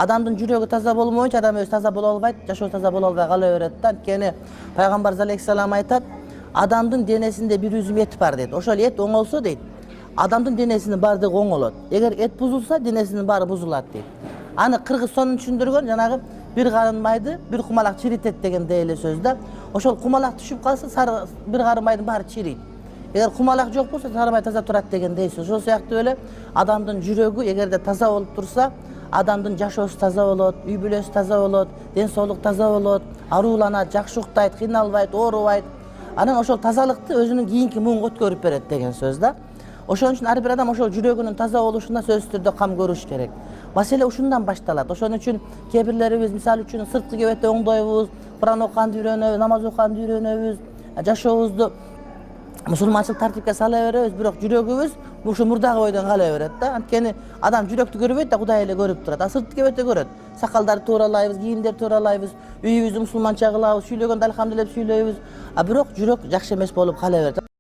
Adamdın жүрегі таза болмойынша адам өзі таза бола албайт, жашоо таза бола албай кала берет да. Анткени пайгамбарыбыз алейхиссалам айтат, адамдын денесинде бир үзүм эт бар дейт. Ошол эт оңолсо дейт, адамдын денесинин баардыгы оңолот. Эгер эт бузулса, денесинин баары бузулат дейт. Аны кыргыз сонун түшүндүргөн, жанагы бир карын майды бир кумалак чиритет деген дейли сөз да. Ошол кумалак түшүп калса, сары бир карын майдын баары чирийт. Эгер кумалак жок болсо, сары май таза турат деген дейсиз. Ошол сыяктуу эле адамдын жүрөгү эгерде таза болуп турса, адамдын жашоосу таза болот, үй бүлөсү таза болот, ден соолук таза болот, арууланат, жакшы уктайт, кыйналбайт, оорубайт. Анан ошол тазалыкты өзүнүн кийинки муунга өткөрүп берет деген сөз да. Ошон үчүн ар бир адам ошол жүрөгүнүн таза болушуна сөзсүз түрдө кам көрүш керек. Маселе ушундан башталат. Ошон үчүн кээ бирлерибиз мисалы үчүн сырткы кебетте оңдойбуз, Куран окуганды үйрөнөбүз, намаз окуганды үйрөнөбүз, жашообузду мусулманчылык тартипке сала беребиз, бирок жүрөгүбүз ушу мурдагы бойдон кала берет да. Анткени адам жүрөктү көрбөйт да, Кудай эле көрүп турат. Сырткы кебетте көрөт. Сакалдарды тууралайбыз, кийимдерди тууралайбыз, үйүбүздү мусулманча кылабыз, сүйлөгөндө альхамдулилля деп сүйлөйбүз. Бирок жүрөк жакшы эмес болуп кала берет.